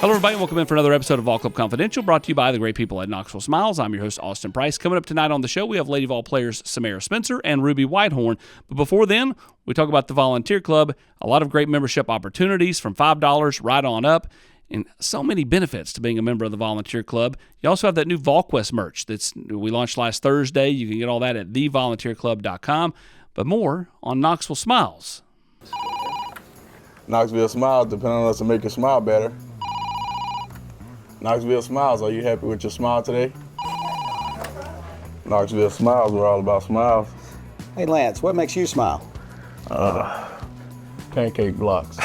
Hello, everybody, and welcome in for another episode of Vol Club Confidential, brought to you by the great people at Knoxville Smiles. I'm your host, Austin Price. Coming up tonight on the show, we have Lady Vols players Samara Spencer and Ruby Whitehorn. But before then, we talk about the Volunteer Club, a lot of great membership opportunities from $5 right on up, and so many benefits to being a member of the Volunteer Club. You also have that new VolQuest merch we launched last Thursday. You can get all that at thevolunteerclub.com. But more on Knoxville Smiles. Knoxville Smiles depend on us to make you smile better. Knoxville Smiles, are you happy with your smile today? Knoxville Smiles, we're all about smiles. Hey Lance, what makes you smile? Pancake blocks.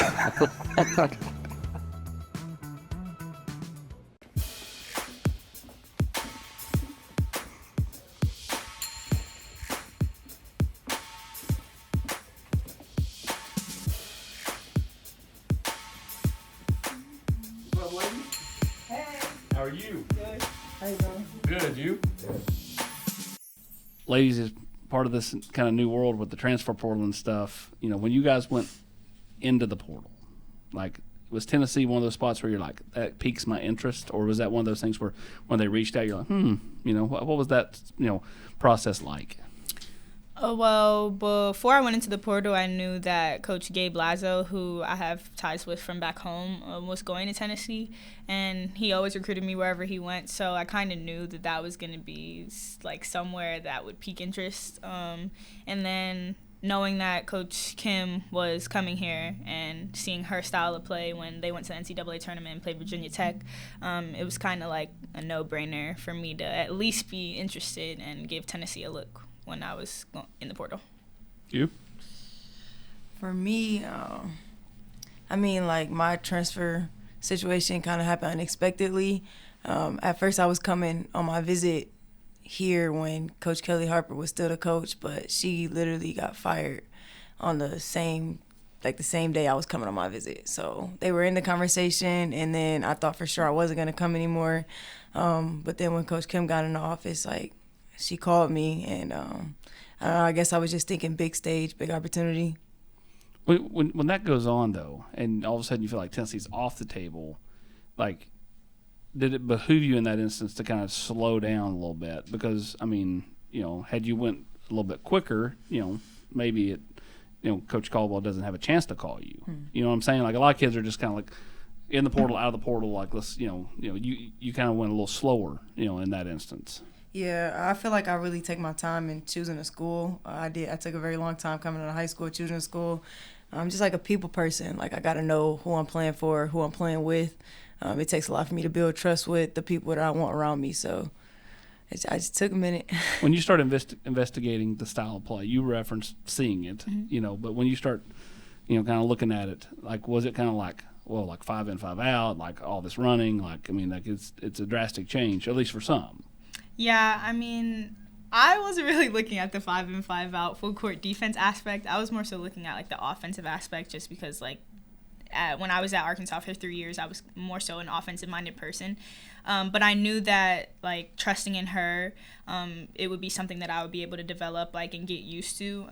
How are you? Good. How you doing? Good, you? Ladies, is part of this kind of new world with the transfer portal and stuff. You know, when you guys went into the portal, like, was Tennessee one of those spots where you're like, that piques my interest? Or was that one of those things where when they reached out, you're like, you know, what was that, process like? Well, before I went into the portal, I knew that Coach Gabe Lazo, who I have ties with from back home, was going to Tennessee, and he always recruited me wherever he went. So I kind of knew that was going to be like somewhere that would pique interest. And then knowing that Coach Kim was coming here and seeing her style of play when they went to the NCAA tournament and played Virginia Tech, it was kind of like a no-brainer for me to at least be interested and give Tennessee a look when I was in the portal. You? For me, my transfer situation kind of happened unexpectedly. At first, I was coming on my visit here when Coach Kelly Harper was still the coach, but she literally got fired on the same day I was coming on my visit. So they were in the conversation, and then I thought for sure I wasn't going to come anymore. But then when Coach Kim got in the office, she called me, and I don't know, I guess I was just thinking big stage, big opportunity. When that goes on, though, and all of a sudden you feel like Tennessee's off the table, like, did it behoove you in that instance to kind of slow down a little bit? Because, had you went a little bit quicker, maybe Coach Caldwell doesn't have a chance to call you. You know what I'm saying? Like, a lot of kids are just kind of like in the portal, out of the portal, like, let's, you kind of went a little slower, in that instance. Yeah, I feel like I really take my time in choosing a school. I took a very long time coming out of high school, choosing a school. I'm just like a people person. Like, I got to know who I'm playing for, who I'm playing with. It takes a lot for me to build trust with the people that I want around me. So I just took a minute. When you start investigating the style of play, you referenced seeing it, but when you start, kind of looking at it, like, was it kind of like, well, like 5 in, 5 out, like all this running, it's a drastic change, at least for some. Yeah, I wasn't really looking at the 5 in, 5 out full court defense aspect. I was more so looking at the offensive aspect, just because when I was at Arkansas for 3 years, I was more so an offensive-minded person. But I knew that, trusting in her, it would be something that I would be able to develop, and get used to.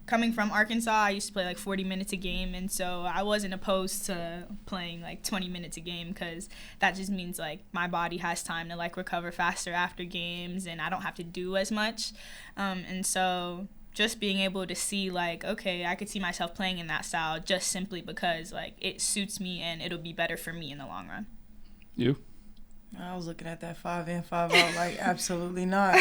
Coming from Arkansas, I used to play, 40 minutes a game, and so I wasn't opposed to playing, 20 minutes a game, because that just means, my body has time to, recover faster after games, and I don't have to do as much. And so just being able to see, okay, I could see myself playing in that style just simply because, it suits me and it'll be better for me in the long run. You? I was looking at that 5 in, 5 out absolutely not.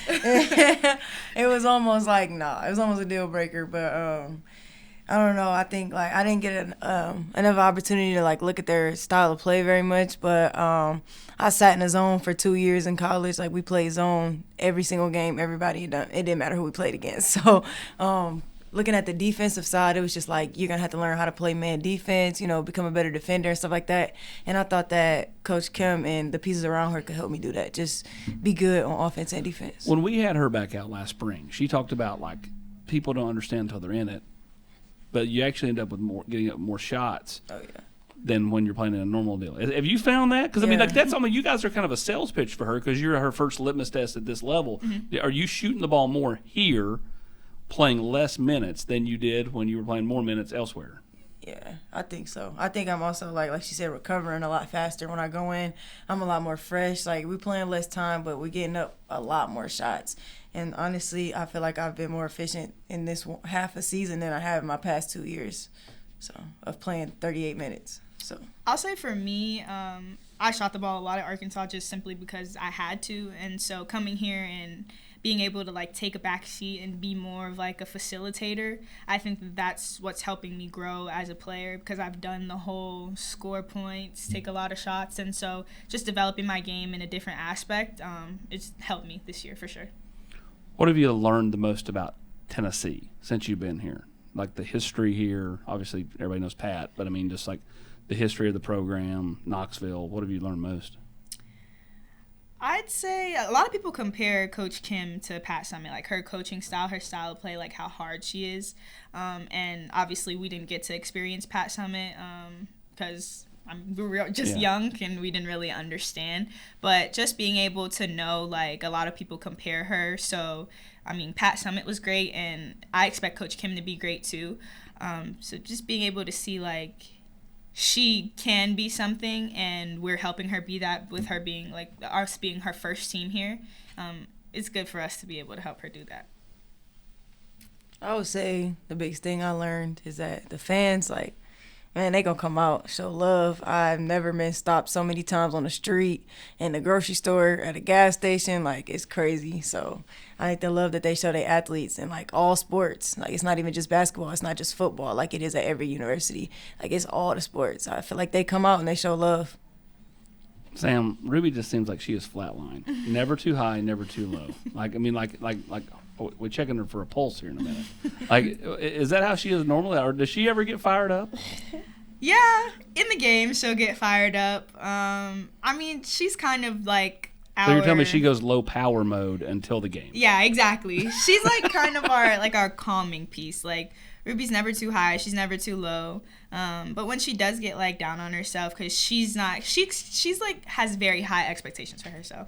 It was almost it was almost a deal breaker, but I don't know. I think I didn't get enough opportunity to look at their style of play very much, but I sat in a zone for 2 years in college. We played zone every single game. Everybody done. It didn't matter who we played against. So looking at the defensive side, it was just you're gonna have to learn how to play man defense. Become a better defender and stuff like that. And I thought that Coach Kim and the pieces around her could help me do that. Just be good on offense and defense. When we had her back out last spring, she talked about people don't understand until they're in it. But you actually end up with getting up more shots than when you're playing in a normal deal. Have you found that? Because, that's something you guys are kind of a sales pitch for her because you're her first litmus test at this level. Mm-hmm. Are you shooting the ball more here, playing less minutes than you did when you were playing more minutes elsewhere? Yeah, I think so. I think I'm also, like she said, recovering a lot faster. When I go in, I'm a lot more fresh. Like, we playing less time, but we're getting up a lot more shots. And honestly, I feel like I've been more efficient in this half a season than I have in my past 2 years, so, of playing 38 minutes. So I'll say for me, I shot the ball a lot at Arkansas just simply because I had to. And so coming here and being able to, like, take a back seat and be more of, like, a facilitator, I think that's what's helping me grow as a player because I've done the whole score points, take a lot of shots. And so just developing my game in a different aspect, it's helped me this year for sure. What have you learned the most about Tennessee since you've been here? Like the history here, obviously everybody knows Pat, but I mean just like the history of the program, Knoxville, what have you learned most? I'd say a lot of people compare Coach Kim to Pat Summitt, like her coaching style, her style of play, like how hard she is. And obviously we didn't get to experience Pat Summitt because we were just young and we didn't really understand. But just being able to know, like, a lot of people compare her. So, I mean, Pat Summitt was great, and I expect Coach Kim to be great too. So just being able to see, like, she can be something, and we're helping her be that with her being, like, us being her first team here. It's good for us to be able to help her do that. I would say the biggest thing I learned is that the fans, like, man, they gonna come out, show love. I've never been stopped so many times on the street, in the grocery store, at a gas station. Like, it's crazy. So I think the love that they show their athletes in, like, all sports. Like, it's not even just basketball. It's not just football like it is at every university. Like, it's all the sports. I feel like they come out and they show love. Sam, Ruby just seems like she is flatline. Never too high, never too low. Like, I mean, like we're checking her for a pulse here in a minute. Like, is that how she is normally, or does she ever get fired up? Yeah, in the game, she'll get fired up. I mean, she's kind of like So you're telling me she goes low power mode until the game? Yeah, exactly. She's like kind of our calming piece. Like, Ruby's never too high, she's never too low. But when she does get, like, down on herself, because she's like has very high expectations for herself.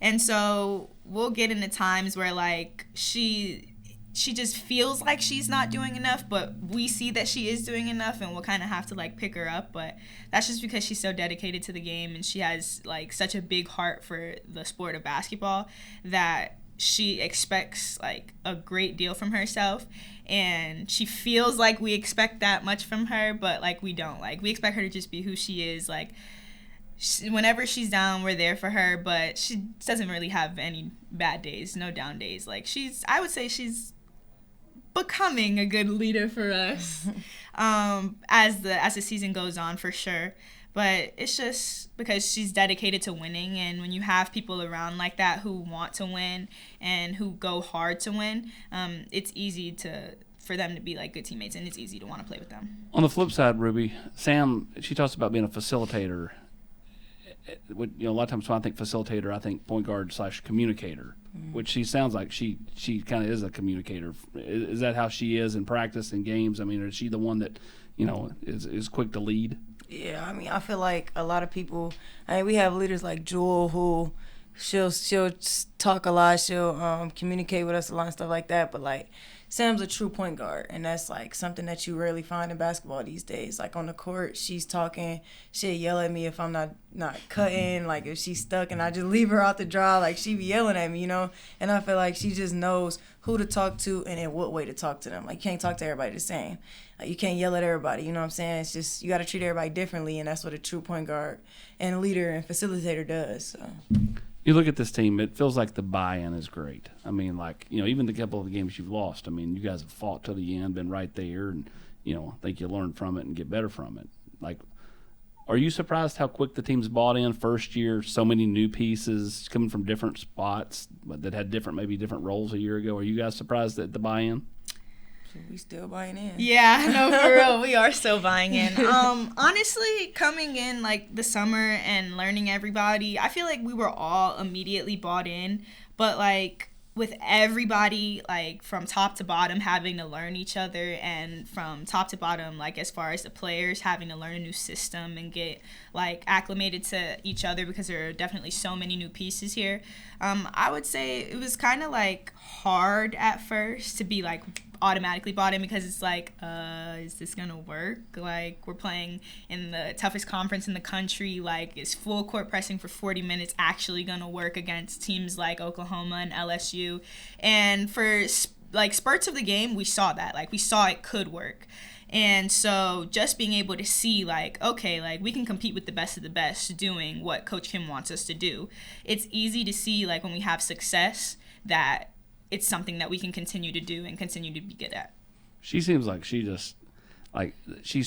And so we'll get into times where, like, she just feels like she's not doing enough, but we see that she is doing enough, and we'll kind of have to, like, pick her up. But that's just because she's so dedicated to the game, and she has, like, such a big heart for the sport of basketball that she expects, like, a great deal from herself. And she feels like we expect that much from her, but, like, we don't. Like, we expect her to just be who she is. Like, whenever she's down, we're there for her, but she doesn't really have any bad days, no down days. Like, I would say she's becoming a good leader for us as the season goes on, for sure. But it's just because she's dedicated to winning, and when you have people around like that who want to win and who go hard to win, it's easy for them to be, like, good teammates, and it's easy to want to play with them. On the flip side, Ruby, Sam, she talks about being a facilitator. A lot of times when I think facilitator, I think point guard / communicator, which she sounds like she kind of is a communicator. Is that how she is in practice and games? I mean, is she the one that, is quick to lead? Yeah, I mean, I feel like a lot of people, we have leaders like Jewel who she'll talk a lot, she'll communicate with us a lot and stuff like that, but, like, Sam's a true point guard, and that's, like, something that you rarely find in basketball these days. Like, on the court, she's talking, she'll yell at me if I'm not cutting, like, if she's stuck and I just leave her out to dry, like, she be yelling at me, and I feel like she just knows who to talk to and in what way to talk to them. Like, you can't talk to everybody the same. Like, you can't yell at everybody, you know what I'm saying? It's just, you got to treat everybody differently, and that's what a true point guard and leader and facilitator does, so. You look at this team, it feels like the buy-in is great. I mean, like, even the couple of the games you've lost, I mean, you guys have fought to the end, been right there, and, I think you learn from it and get better from it. Like, are you surprised how quick the team's bought in first year? So many new pieces coming from different spots but that had different roles a year ago. Are you guys surprised at the buy-in? We still buying in. Yeah, no, for real. We are still buying in. Honestly, coming in, like, the summer and learning everybody, I feel like we were all immediately bought in. But, like, with everybody, like, from top to bottom having to learn each other, and from top to bottom, like, as far as the players having to learn a new system and get, like, acclimated to each other, because there are definitely so many new pieces here, I would say it was kind of, like, hard at first to be, like, automatically bought in because it's like, is this gonna work? Like, we're playing in the toughest conference in the country. Like, is full court pressing for 40 minutes actually gonna work against teams like Oklahoma and LSU? And for like spurts of the game, we saw that. Like, we saw it could work. And so just being able to see, like, okay, like, we can compete with the best of the best doing what Coach Kim wants us to do. It's easy to see, like, when we have success, that it's something that we can continue to do and continue to be good at. She seems like she's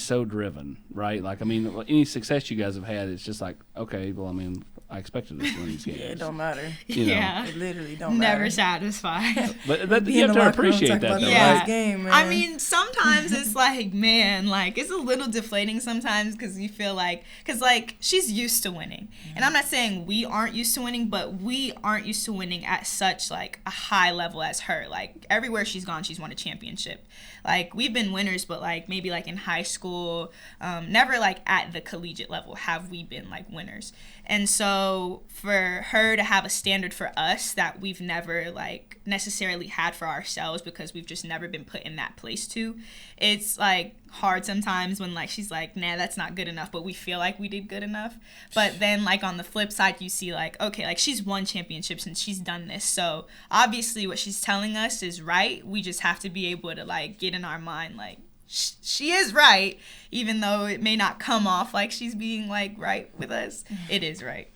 so driven, right? Like, I mean, any success you guys have had, it's just like, okay, well, I mean, I expected us to win these games. Yeah, it don't matter. You know? Yeah. It literally don't matter. Never satisfied. But you have to appreciate that, though, Yeah. right? Game, man. I mean, sometimes it's like, man, like, it's a little deflating sometimes because you feel like, because, like, she's used to winning. And I'm not saying we aren't used to winning, but we aren't used to winning at such, like, a high level as her. Like, everywhere she's gone, she's won a championship. Like, we've been winners, but, like, maybe, like, in high school, never, like, at the collegiate level have we been, like, winners. And so for her to have a standard for us that we've never, like, necessarily had for ourselves because we've just never been put in that place to, it's, like, hard sometimes when, like, she's like, nah, that's not good enough, but we feel like we did good enough. But then, like, on the flip side, you see, like, okay, like, she's won championships and she's done this. So obviously what she's telling us is right. We just have to be able to, like, get in our mind, like, she is right, even though it may not come off like she's being, like, right with us. It is right.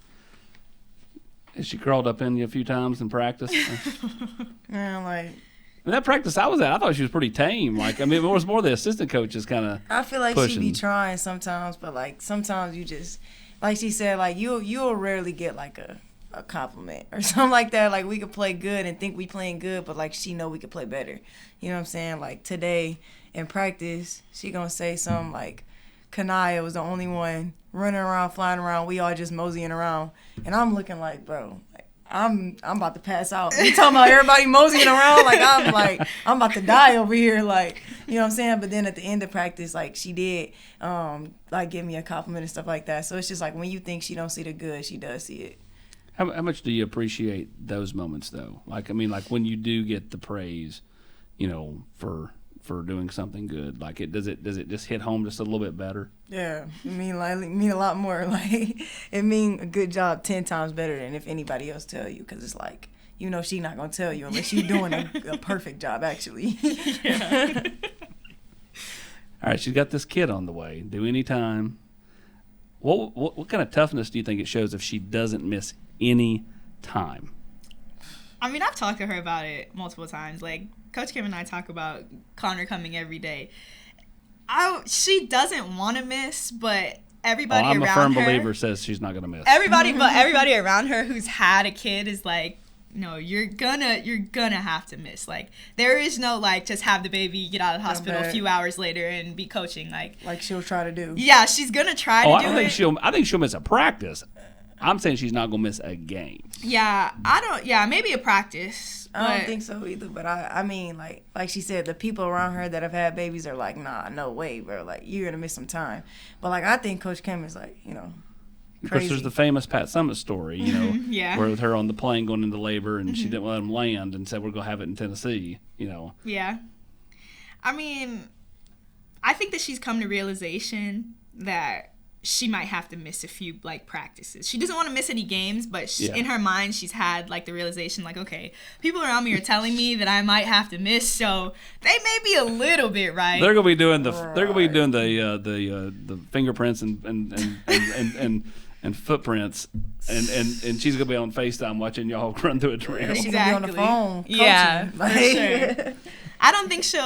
Has she crawled up in you a few times in practice? Man, like, And that practice I was at, I thought she was pretty tame. Like, I mean, it was more the assistant coaches kind of I feel like pushing. she be trying sometimes, but, like, sometimes you just, like she said, like, you'll rarely get, like, a compliment or something like that. Like, we could play good and think we playing good, but, like, she know we could play better. You know what I'm saying? Like, today in practice, she gonna say something like, Kanaya was the only one running around, flying around. We all just moseying around. And I'm looking like, bro, I'm about to pass out. You talking about everybody moseying around? I'm about to die over here. Like, you know what I'm saying? But then at the end of practice, like, she did, like, give me a compliment and stuff like that. So it's just like when you think she don't see the good, she does see it. How much do you appreciate those moments, though? Like, I mean, like, when you do get the praise, you know, for doing something good, like, does it just hit home just a little bit better? Yeah, it mean a lot more. Like, it mean a good job 10 times better than if anybody else tell you, because it's like, you know, she not gonna tell you unless you doing a perfect job, actually. Yeah. All right, she's got this kid on the way. Due any time. What kind of toughness do you think it shows if she doesn't miss any time? I mean, I've talked to her about it multiple times. Like, Coach Kim and I talk about Connor coming every day. She doesn't want to miss, but everybody around her. I'm a firm believer says she's not going to miss. Everybody around her who's had a kid is like, no, you're gonna have to miss. Like, there is no, like, just have the baby, get out of the hospital a few hours later and be coaching. Like she'll try to do. Yeah, she's gonna try to do it. I think she'll miss a practice. I'm saying she's not gonna miss a game. Yeah, maybe a practice. I don't think so either, but I mean, like she said, the people around her that have had babies are like, nah, no way, bro. Like, you're gonna miss some time. But, like, I think Coach Kim is, like, you know, of course, there's the famous Pat Summitt story, you know, yeah. where with her on the plane going into labor and she didn't let him land and said, we're going to have it in Tennessee, you know. Yeah. I mean, I think that she's come to realization that she might have to miss a few, like, practices. She doesn't want to miss any games, but in her mind, she's had, like, the realization, like, okay, people around me are telling me that I might have to miss, so they may be a little bit right. They're gonna be doing the fingerprints and footprints, and she's gonna be on FaceTime watching y'all run through a trail. She's gonna be on the phone coaching. Yeah, for sure. I don't think she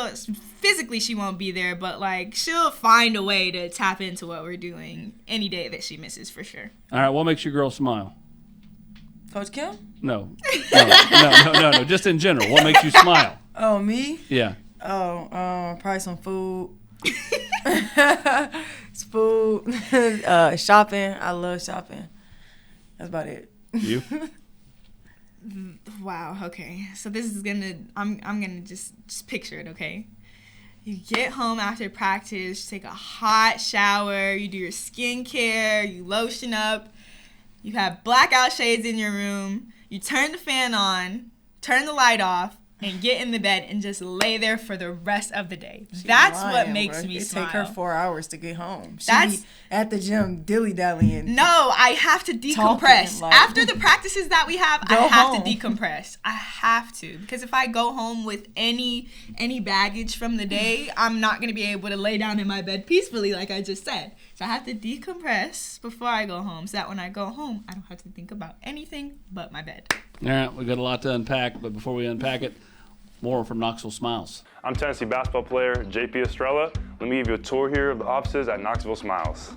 won't be there, but, like, she'll find a way to tap into what we're doing any day that she misses, for sure. All right, what makes your girl smile? Coach Kim? No, just in general. What makes you smile? Oh, me? Yeah. Oh, probably some food. It's food. Shopping. I love shopping. That's about it. You? Wow, okay. So this is I'm gonna just picture it, okay? You get home after practice, take a hot shower, you do your skincare, you lotion up, you have blackout shades in your room, you turn the fan on, turn the light off, and get in the bed and just lay there for the rest of the day. That's what makes me smile. It take her 4 hours to get home. That's be at the gym dilly-dallying. No, I have to decompress. After the practices that we have, I have to decompress. I have to. Because if I go home with any baggage from the day, I'm not going to be able to lay down in my bed peacefully like I just said. So I have to decompress before I go home so that when I go home, I don't have to think about anything but my bed. All right, we've got a lot to unpack, but before we unpack it, more from Knoxville Smiles. I'm Tennessee basketball player JP Estrella. Let me give you a tour here of the offices at Knoxville Smiles.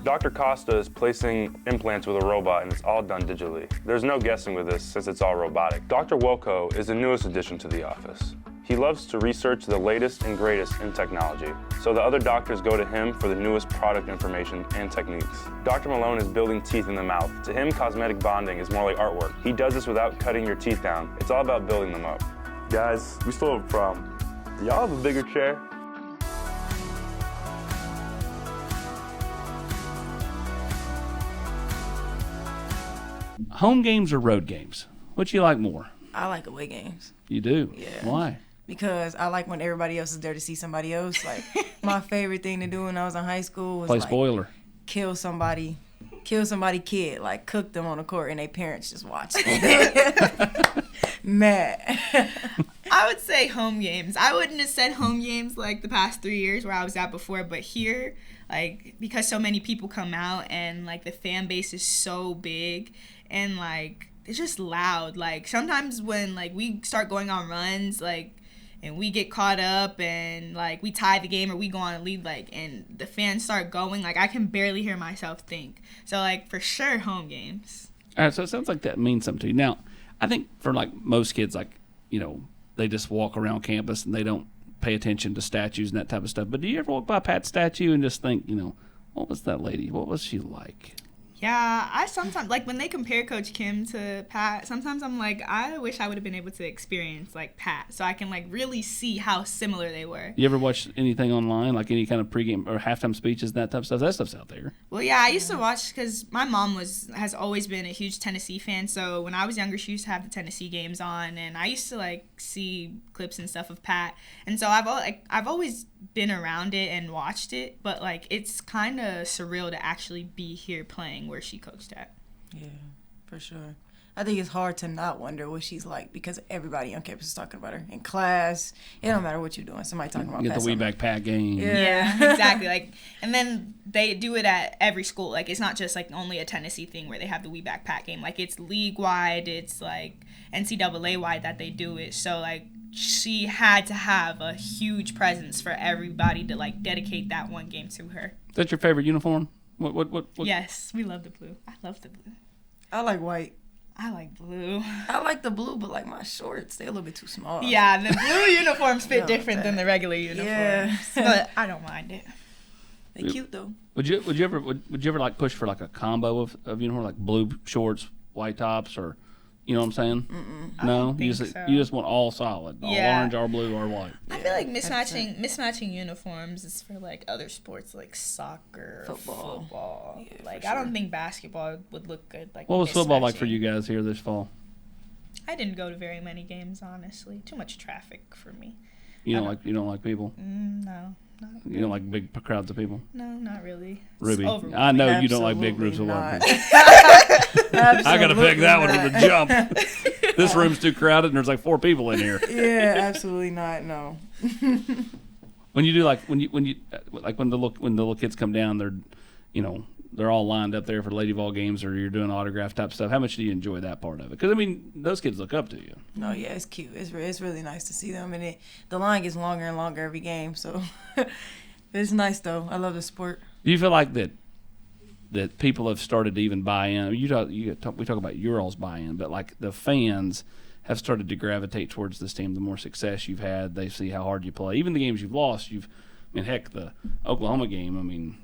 Dr. Costa is placing implants with a robot, and it's all done digitally. There's no guessing with this since it's all robotic. Dr. Welko is the newest addition to the office. He loves to research the latest and greatest in technology, so the other doctors go to him for the newest product information and techniques. Dr. Malone is building teeth in the mouth. To him, cosmetic bonding is more like artwork. He does this without cutting your teeth down. It's all about building them up. Guys, we still have a problem. Do y'all have a bigger chair? Home games or road games? What you like more? I like away games. You do? Yeah. Why? Because I like when everybody else is there to see somebody else. Like, my favorite thing to do when I was in high school was Play like, spoiler. kill somebody kid, like cook them on the court and their parents just watch. Mad. I would say home games. I wouldn't have said home games like the past 3 years where I was at before, but here, like, because so many people come out and like the fan base is so big and like it's just loud. Like sometimes when like we start going on runs, like, and we get caught up and like we tie the game or we go on a lead, like, and the fans start going, like I can barely hear myself think. So like for sure home games. All right, so it sounds like that means something to you. Now, I think for like most kids, like, you know, they just walk around campus and they don't pay attention to statues and that type of stuff. But do you ever walk by Pat's statue and just think, you know, what was that lady? What was she like? Yeah, I sometimes, like, when they compare Coach Kim to Pat, sometimes I'm like, I wish I would have been able to experience, like, Pat, so I can, like, really see how similar they were. You ever watch anything online, like any kind of pregame or halftime speeches and that type of stuff? That stuff's out there. Well, yeah, I used to watch because my mom has always been a huge Tennessee fan, so when I was younger, she used to have the Tennessee games on, and I used to, like, see clips and stuff of Pat, and so I've always been around it and watched it, but, like, it's kind of surreal to actually be here playing where she coached at. Yeah, for sure. I think it's hard to not wonder what she's like because everybody on campus is talking about her. In class, it don't matter what you're doing. Somebody talking about Get Pat the Summitt. Weeback Pat game. Yeah, exactly. Like, and then they do it at every school. Like, it's not just like only a Tennessee thing where they have the Weeback Pat game. Like, it's league wide. It's like NCAA wide that they do it. So like, she had to have a huge presence for everybody to like dedicate that one game to her. Is that your favorite uniform? What? Yes, we love the blue. I love the blue. I like white. I like blue. I like the blue, but like my shorts, they're a little bit too small. Yeah, the blue uniforms fit different than the regular uniforms. Yeah. But I don't mind it. They're cute though. Would you ever like push for like a combo of uniform, like blue shorts, white tops, or you know what I'm saying? No, think so. You just want all solid, all Yeah. orange, all blue, or white. I feel like mismatching uniforms is for like other sports like soccer, football. Yeah, like for I don't sure. think basketball would look good. Like What was football like for mismatching. you guys here this fall? I didn't go to very many games, honestly. Too much traffic for me. You don't like people. No, You don't like big crowds of people. no, not really. It's Ruby, overwhelming. I know you don't like big groups of Absolutely people. not. I gotta pick that one Absolutely from the jump. This room's too crowded and there's like 4 people in here. Yeah, absolutely not. No. When you do like when the little kids come down, they're all lined up there for Lady Vol games, or you're doing autograph type stuff. How much do you enjoy that part of it? Because I mean, those kids look up to you. No, yeah, it's cute. It's really nice to see them, and the line gets longer and longer every game. So it's nice though. I love the sport. Do you feel like that people have started to even buy in? We talk about your all's buy-in, but like the fans have started to gravitate towards this team. The more success you've had, they see how hard you play. Even the games you've lost, heck, the Oklahoma game, I mean,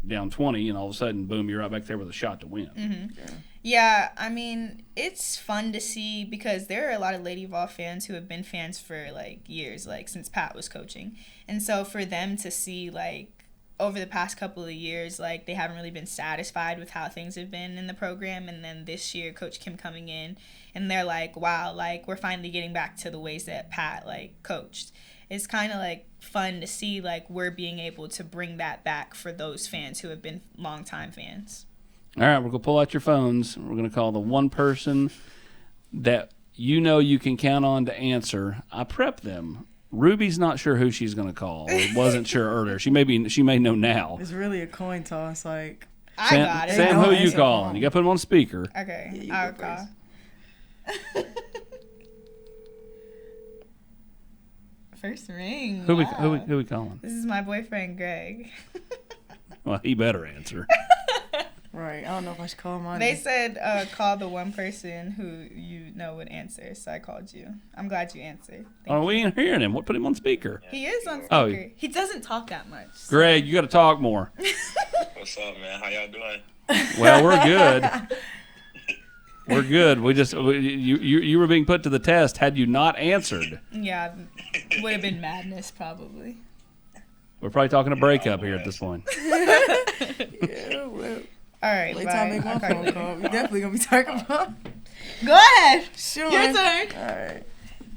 down 20, and all of a sudden, boom, you're right back there with a shot to win. Mm-hmm. Yeah, I mean, it's fun to see because there are a lot of Lady Vol fans who have been fans for like years, like since Pat was coaching. And so for them to see like over the past couple of years, like, they haven't really been satisfied with how things have been in the program. And then this year, Coach Kim coming in, and they're like, wow, like, we're finally getting back to the ways that Pat, like, coached. It's kind of, like, fun to see, like, we're being able to bring that back for those fans who have been longtime fans. All right, we're going to pull out your phones. We're going to call the one person that you know you can count on to answer. I prepped them. Ruby's not sure who she's going to call. Or wasn't sure earlier. She may know now. It's really a coin toss. Like, I got it. Sam, Don't who you answer calling? phone. You got to put him on speaker. Okay, Yeah, you I'll go call. First ring. Who Wow. we calling? This is my boyfriend, Greg. Well, he better answer. right. I don't know if I should call mine. They said call the one person who you know would answer, so I called you. I'm glad you answered. Oh, we ain't hearing him. What? Put him on speaker. He is on speaker. Oh. He doesn't talk that much. so- Greg, you got to talk more. What's up, man? How y'all doing? Well, we're good. We're good. You were being put to the test had you not answered. Yeah, would have been madness probably. We're probably talking a breakup here at this point. Yeah, well, All right, wait bye. till I make my I'll call you phone later. call. We definitely gonna be talking about. Go ahead. Sure. Your turn. All right.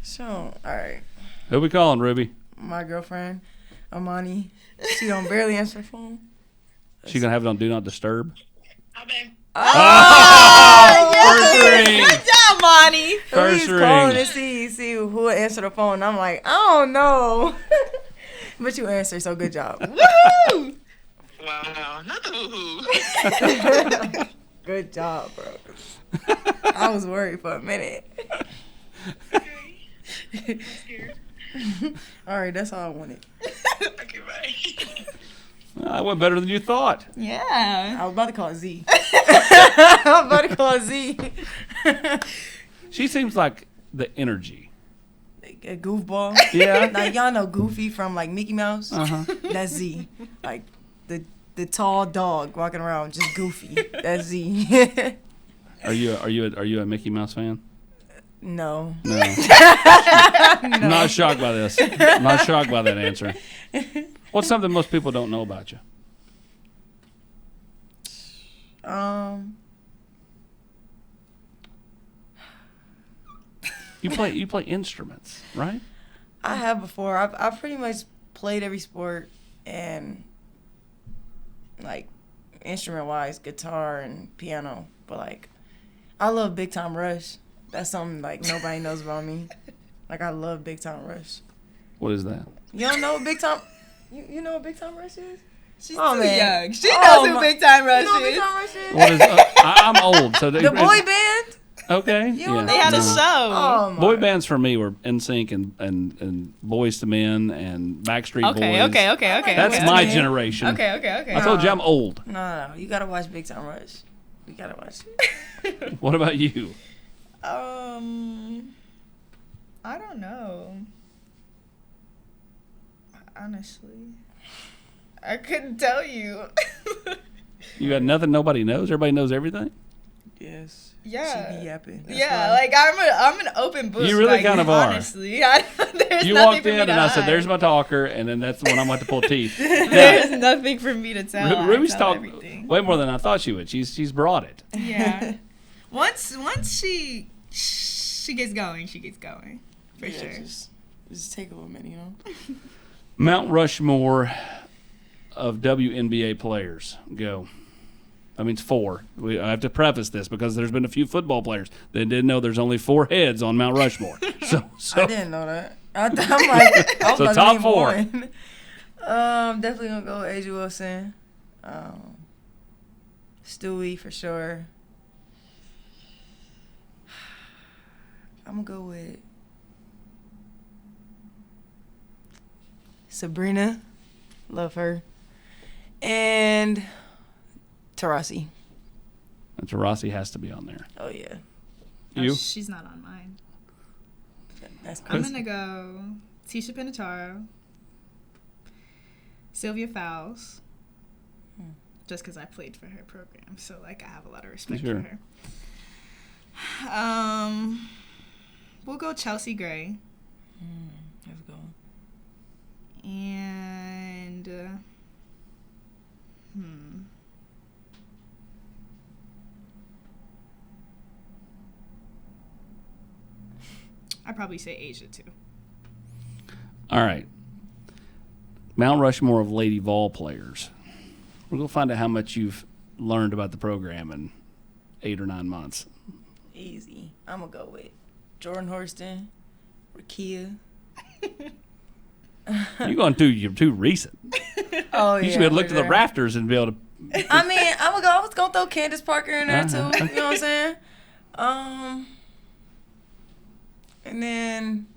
Sure. All right. Who we calling, Ruby? My girlfriend, Amani. She don't barely answer the phone. She gonna have it on Do Not Disturb. Hi, babe. First ring. Good job, Monty. First He's calling ring. to see who will answer the phone. I'm like, I don't know. But you answer, so good job. Woo! Wow, not the hoo-hoo. Good job, bro. I was worried for a minute. I'm scared. All right, that's all I wanted. Okay, bye. That went better than you thought. Yeah. I was about to call Z. I was about to call Z. She seems like the energy. A goofball. Yeah. Like, y'all know Goofy from, like, Mickey Mouse? Uh-huh. That's Z. Like, the tall dog walking around, just Goofy. That's Z. Are you a Mickey Mouse fan? No. No. I'm not shocked by this. I'm not shocked by that answer. What's something most people don't know about you? You play instruments, right? I have before. I've pretty much played every sport and, like, instrument-wise, guitar and piano. But, like, I love Big Time Rush. That's something, like, nobody knows about me. Like, I love Big Time Rush. What is that? You don't know what Big Time... You know what Big Time Rush is? She's Oh, too man. young. She Oh, knows who my- Big Time Rush You know what Big is. Time Rush is? What is? I'm old, so The boy band? Okay. You don't They had a no. show. Oh, my. Boy bands for me were NSYNC and Boys to Men and Backstreet Boys. Okay. That's Okay. my generation. Okay. I told you I'm old. No. You gotta watch Big Time Rush. You gotta watch it. What about you? I don't know. Honestly, I couldn't tell you. You got nothing nobody knows? Everybody knows everything? Yes. Yeah. She be yapping. That's Yeah, why. like I'm an open book. You really like, kind of are. Honestly, there's You nothing walked for in me and to I said, hide. there's my talker, and then that's the one I'm about to pull teeth. There's nothing for me to tell. I Ruby's tell talked everything. way more than I thought she would. She's brought it. Yeah. Once she gets going, she gets going. For Yeah, sure. Just take a little minute, you know? Mount Rushmore of WNBA players. Go. I mean, it's 4. I have to preface this because there's been a few football players that didn't know there's only 4 heads on Mount Rushmore. So I didn't know that. I'm like, I was So about top to name 4. one. Definitely gonna go Asia Wilson. Stewie for sure. I'm gonna go with Sabrina. Love her. And Tarasi. and Tarasi has to be on there. Oh, yeah. You? She's not on mine. That's I'm crazy. gonna go Tisha Pinataro, Sylvia Fowles, just because I played for her program, so like I have a lot of respect Sure. for her. We'll go Chelsea Gray, Let's go. and I'd probably say Asia too. All right. Mount Rushmore of Lady Vol players. We're going to find out how much you've learned about the program in 8 or 9 months. Easy. I'm going to go with Jordan Horston, Rakia. You're going to do your two recent. Oh, yeah. You should be able to look to the rafters and be able to. I mean, I was going to throw Candace Parker in there, too. You know what I'm saying? And then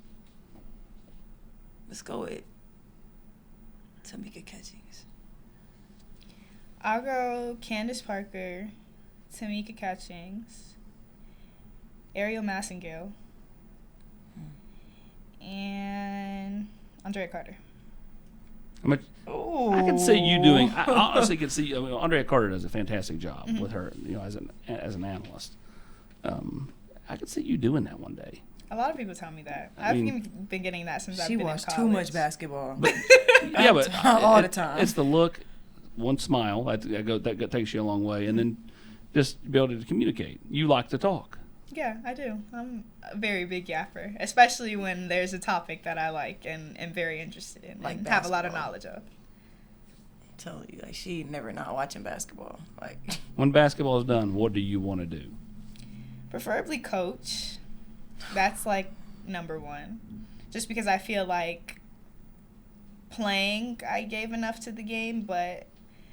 let's go with Tamika Catchings. I'll go Candace Parker, Tamika Catchings, Ariel Massengale, and Andrea Carter. I can see you doing. I honestly can see. Andrea Carter does a fantastic job with her. As an analyst. I could see you doing that one day. A lot of people tell me that. I've been getting that since I've been in college. She watched too much basketball. But all the time. It's the look, one smile that takes you a long way, and then just be able to communicate. You like to talk. Yeah, I do. I'm a very big yapper, especially when there's a topic that I like and am very interested in, like and have a lot of knowledge of. I'm telling you, like, she never not watching basketball. Like, when basketball is done, what do you want to do? Preferably coach. That's like number one. Just because I feel like playing, I gave enough to the game, but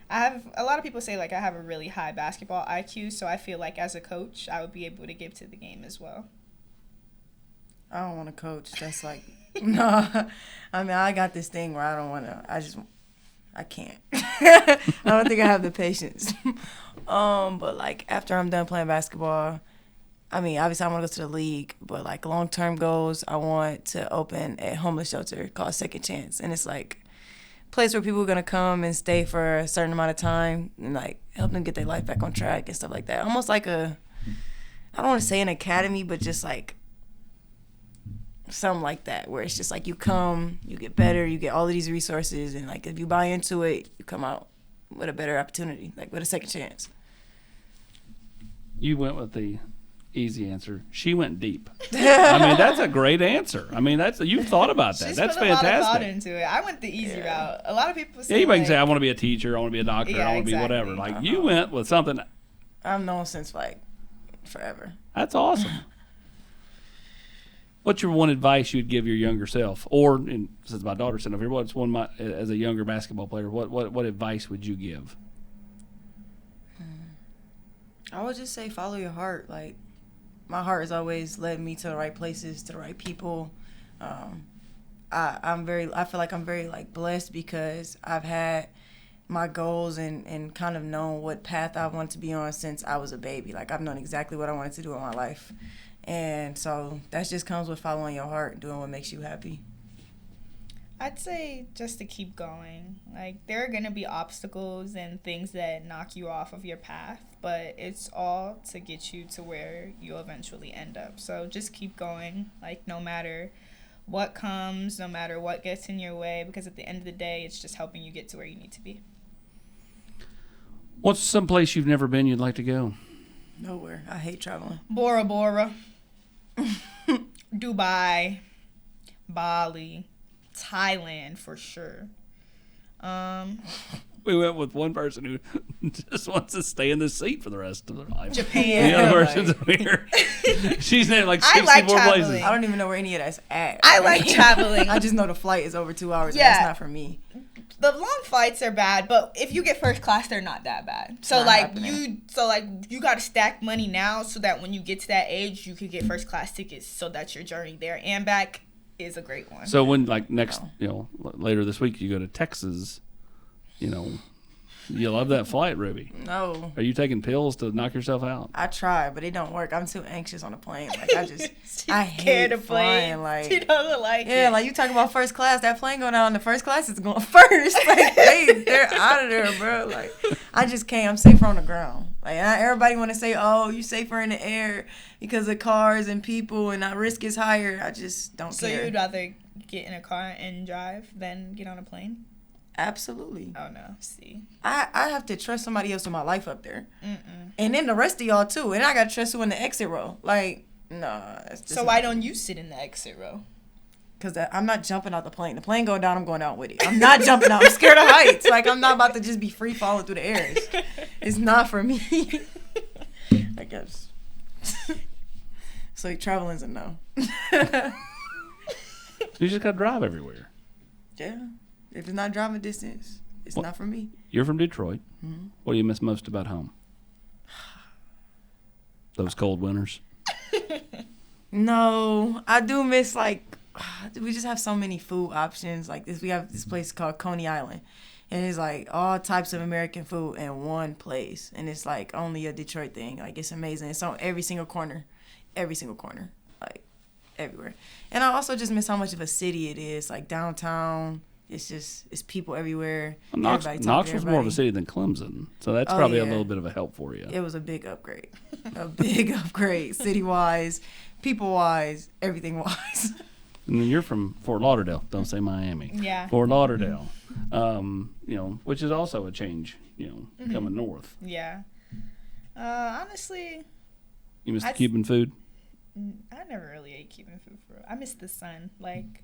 I have a lot of people say like I have a really high basketball IQ, so I feel like as a coach, I would be able to give to the game as well. I don't want to coach. That's like, no. I mean, I got this thing where I don't want to. I can't. I don't think I have the patience. But like after I'm done playing basketball, I mean, obviously I want to go to the league, but like long-term goals, I want to open a homeless shelter called Second Chance, and it's like a place where people are gonna come and stay for a certain amount of time and like help them get their life back on track and stuff like that. Almost like I don't want to say an academy, but just like something like that, where it's just like you come, you get better, you get all of these resources, and like if you buy into it, you come out with a better opportunity, like with a second chance. You went with the easy answer. She went deep. I mean, that's a great answer. I mean, you've thought about that. She's That's put fantastic. A lot of thought into it. I went the easy route. A lot of people say, yeah, you can say, I want to be a teacher, I want to be a doctor, Yeah, I want to be whatever. Like, you went with something. I've known since like forever. That's awesome. What's your one advice you'd give your younger self? Or, since my daughter's sitting over here, what's one as a younger basketball player, what advice would you give? I would just say follow your heart. Like, my heart has always led me to the right places, to the right people. I feel like I'm very like blessed because I've had my goals and kind of known what path I wanted to be on since I was a baby. Like, I've known exactly what I wanted to do in my life. And so that just comes with following your heart, doing what makes you happy. I'd say just to keep going. Like, there are going to be obstacles and things that knock you off of your path, but it's all to get you to where you'll eventually end up. So just keep going, like, no matter what comes, no matter what gets in your way, because at the end of the day, it's just helping you get to where you need to be. What's some place you've never been you'd like to go? Nowhere. I hate traveling. Bora Bora. Dubai. Bali. Thailand for sure. We went with one person who just wants to stay in the seat for the rest of their life. Japan. The other person's over here. She's named like I 64 like places. traveling. I don't even know where any of that's at. I like traveling. I just know the flight is over 2 hours. Yeah. And that's not for me. The long flights are bad, but if you get first class, they're not that bad. So Not like happening. you got to stack money now so that when you get to that age, you could get first class tickets so that your journey there and back is a great one. So when next, later this week you go to Texas, you love that flight, Ruby. No. Are you taking pills to knock yourself out? I try, but it don't work. I'm too anxious on a plane. Like, I hate scared of flying. Like, she doesn't like yeah, it. like you talk about first class. That plane going down, the first class is going first. Like, they're out of there, bro. Like, I just can't. I'm safer on the ground. Like, everybody want to say, oh, you safer in the air because of cars and people and our risk is higher. I just don't care. So you'd rather get in a car and drive than get on a plane? Absolutely. Oh no, see. I have to trust somebody else in my life up there. And then the rest of y'all too. And I got to trust who in the exit row. Like, Nah. It's just So why don't you sit in the exit row? Because I'm not jumping out the plane. The plane going down, I'm going out with it. I'm not jumping out. I'm scared of heights. Like, I'm not about to just be free falling through the air. It's not for me. I guess. So traveling's a no. You just got to drive everywhere. Yeah. If it's not driving distance, it's not for me. You're from Detroit. Mm-hmm. What do you miss most about home? Those cold winters. No, I do miss, like, we just have so many food options. Like this, we have this place called Coney Island, and it's like all types of American food in one place, and it's like only a Detroit thing. Like, it's amazing. It's on every single corner, like everywhere. And I also just miss how much of a city it is. Like downtown, it's people everywhere. Knoxville's more of a city than Clemson, so that's probably a little bit of a help for you. It was a big upgrade, city-wise, people-wise, everything-wise. And then you're from Fort Lauderdale. Don't say Miami. Yeah. Fort Lauderdale, which is also a change, coming north. Yeah. Honestly, You miss the Cuban food? I never really ate Cuban food I miss the sun, like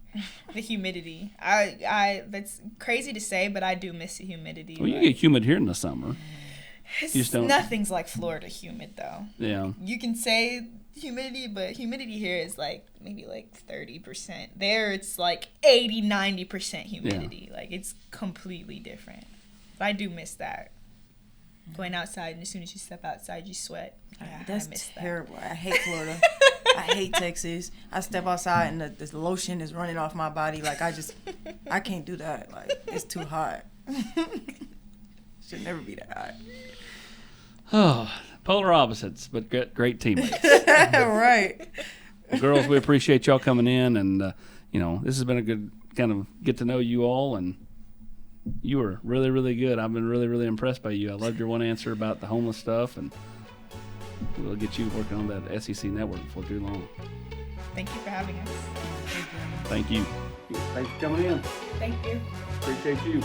the humidity. That's crazy to say, but I do miss the humidity. Well, you get humid here in the summer. Nothing's like Florida humid though. Yeah. You can say humidity, but humidity here is like maybe like 30%. There it's like 80-90% humidity. Like, it's completely different. But I do miss that. Going outside, and as soon as you step outside, you sweat. Yeah, That's I miss terrible. I hate Florida. I hate Texas. I step outside and the lotion is running off my body. Like, I can't do that. Like, it's too hot. Should never be that hot. Oh, polar opposites, but great teammates. Right. Well, girls, we appreciate y'all coming in, and this has been a good kind of get to know you all, and you were really, really good. I've been really, really impressed by you. I loved your one answer about the homeless stuff, and we'll get you working on that SEC network before too long. Thank you for having us. Thank you. Thanks for coming in. Thank you. Appreciate you.